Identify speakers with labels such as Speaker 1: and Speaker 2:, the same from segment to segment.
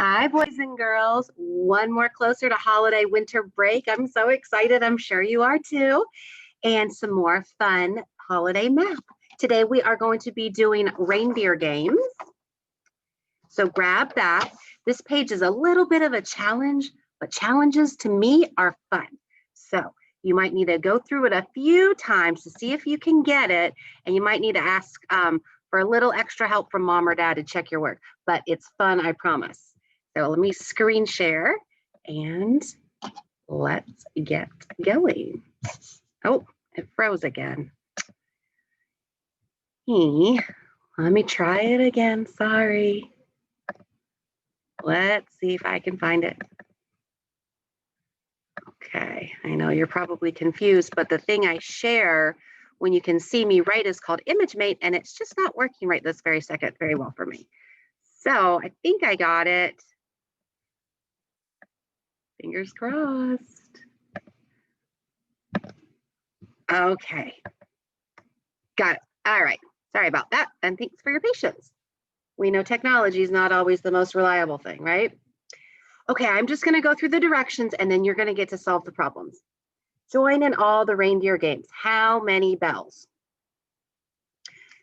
Speaker 1: Hi, boys and girls. One more closer to holiday winter break. I'm so excited. I'm sure you are too. And some more fun holiday math. Today we are going to be doing reindeer games. So grab that. This page is a little bit of a challenge, but challenges to me are fun. So you might need to go through it a few times to see if you can get it. And you might need to ask for a little extra help from mom or dad to check your work. But it's fun, I promise. So let me screen share and let's get going. Oh, it froze again. Let me try it again. Sorry. Let's see if I can find it. Okay, I know you're probably confused, but the thing I share when you can see me right is called ImageMate, and it's just not working right this very second very well for me. So I think I got it. Fingers crossed. Okay, got it. All right, sorry about that, and thanks for your patience. We know technology is not always the most reliable thing, right? Okay, I'm just gonna go through the directions and then you're gonna get to solve the problems. Join in all the reindeer games. How many bells?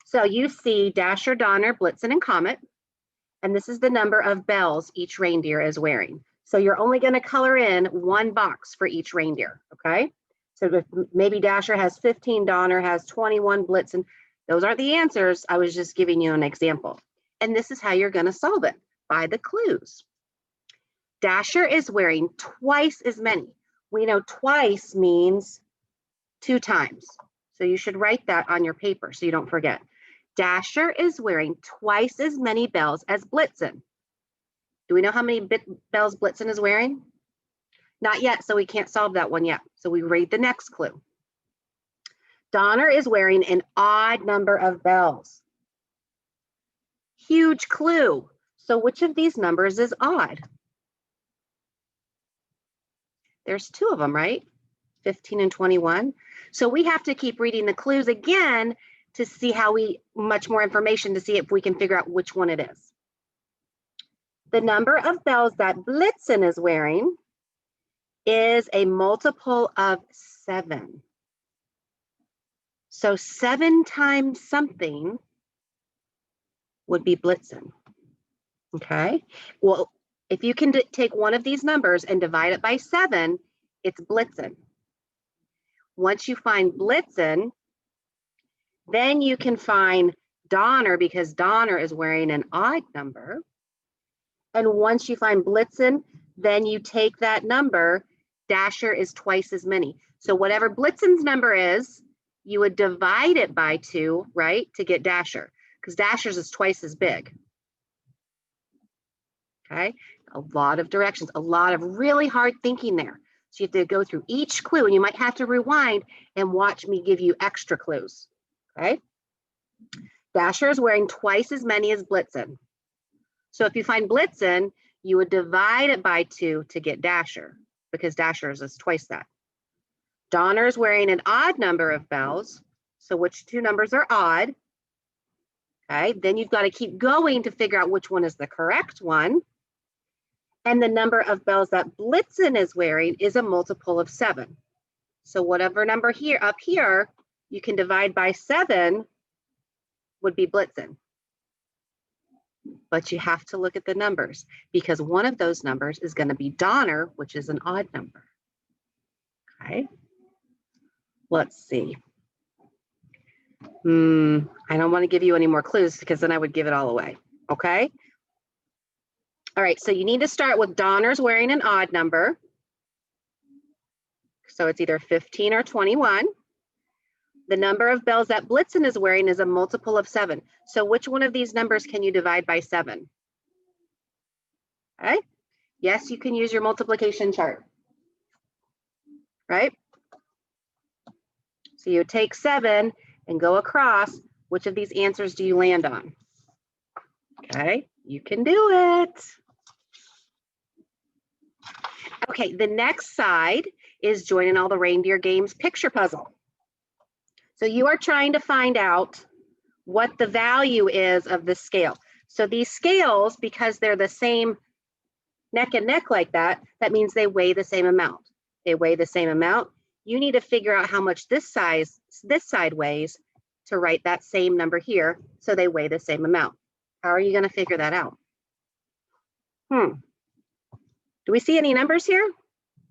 Speaker 1: So you see Dasher, Donner, Blitzen, and Comet, and this is the number of bells each reindeer is wearing. So you're only gonna color in one box for each reindeer, okay? So if maybe Dasher has 15, Donner has 21, Blitzen, those aren't the answers. I was just giving you an example. And this is how you're gonna solve it, by the clues. Dasher is wearing twice as many. We know twice means 2 times. So you should write that on your paper so you don't forget. Dasher is wearing twice as many bells as Blitzen. Do we know how many bells Blitzen is wearing? Not yet, so we can't solve that one yet. So we read the next clue. Donner is wearing an odd number of bells. Huge clue. So which of these numbers is odd? There's 2 of them, right? 15 and 21. So we have to keep reading the clues again to see much more information to see if we can figure out which one it is. The number of bells that Blitzen is wearing is a multiple of 7. So 7 times something would be Blitzen. Okay. Well, if you can take one of these numbers and divide it by 7, it's Blitzen. Once you find Blitzen, then you can find Donner because Donner is wearing an odd number. And once you find Blitzen, then you take that number. Dasher is twice as many. So whatever Blitzen's number is, you would divide it by 2, right, to get Dasher, because Dasher's is twice as big. Okay, a lot of directions, a lot of really hard thinking there. So you have to go through each clue, and you might have to rewind and watch me give you extra clues. Okay, Dasher is wearing twice as many as Blitzen. So if you find Blitzen, you would divide it by 2 to get Dasher, because Dasher's is twice that. Donner is wearing an odd number of bells. So which 2 numbers are odd? Okay, then you've got to keep going to figure out which one is the correct one. And the number of bells that Blitzen is wearing is a multiple of 7. So whatever number up here, you can divide by 7 would be Blitzen. But you have to look at the numbers because one of those numbers is going to be Donner, which is an odd number. Okay, let's see. I don't want to give you any more clues because then I would give it all away. Okay. All right, so you need to start with Donner's wearing an odd number. So it's either 15 or 21. The number of bells that Blitzen is wearing is a multiple of 7. So which one of these numbers can you divide by 7? Okay. Yes, you can use your multiplication chart. Right? So you take 7 and go across. Which of these answers do you land on? Okay, you can do it. Okay, the next side is joining all the reindeer games picture puzzle. So you are trying to find out what the value is of the scale. So these scales, because they're the same neck and neck like that, that means they weigh the same amount. They weigh the same amount. You need to figure out how much this side weighs to write that same number here, so they weigh the same amount. How are you going to figure that out? Do we see any numbers here?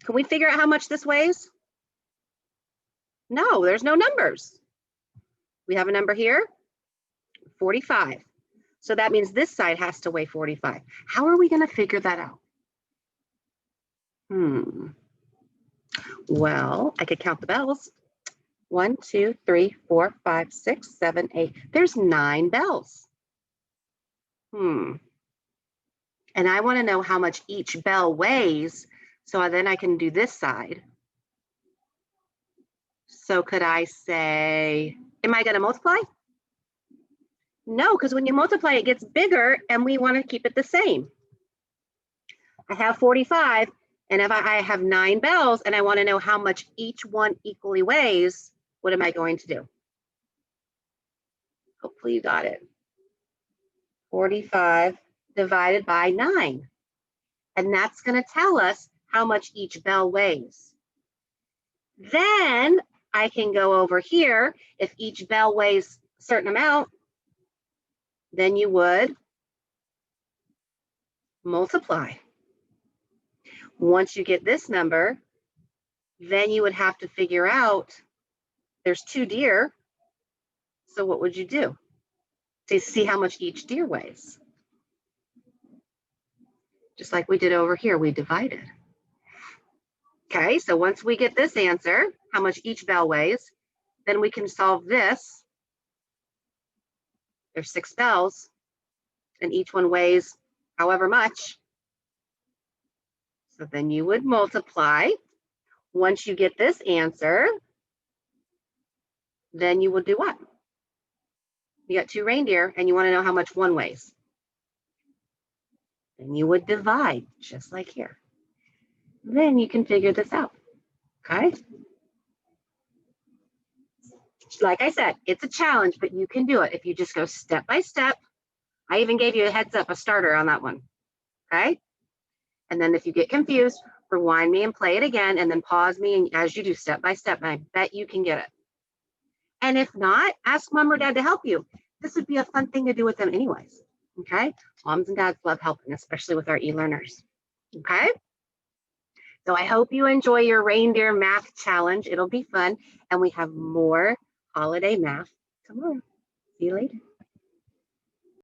Speaker 1: Can we figure out how much this weighs? No, there's no numbers. We have a number here, 45. So that means this side has to weigh 45. How are we going to figure that out? Well, I could count the bells. 1, 2, 3, 4, 5, 6, 7, 8. There's 9 bells. And I want to know how much each bell weighs, so then I can do this side. So could I say, am I going to multiply? No, because when you multiply, it gets bigger, and we want to keep it the same. I have 45, and if I have 9 bells, and I want to know how much each one equally weighs, what am I going to do? Hopefully you got it. 45 divided by 9. And that's going to tell us how much each bell weighs. Then I can go over here. If each bell weighs a certain amount, then you would multiply. Once you get this number, then you would have to figure out, there's 2 deer. So what would you do to see how much each deer weighs? Just like we did over here, we divided. Okay, so once we get this answer, how much each bell weighs, then we can solve this. There's 6 bells, and each one weighs however much. So then you would multiply. Once you get this answer, then you would do what? You got 2 reindeer, and you want to know how much one weighs. Then you would divide, just like here. Then you can figure this out, okay? Like I said, it's a challenge, but you can do it if you just go step by step. I even gave you a heads up, a starter on that one, okay? And then if you get confused, rewind me and play it again, and then pause me and as you do step by step, and I bet you can get it. And if not, ask mom or dad to help you. This would be a fun thing to do with them anyways, okay? Moms and dads love helping, especially with our e-learners, okay? So I hope you enjoy your reindeer math challenge. It'll be fun. And we have more holiday math tomorrow. See you later.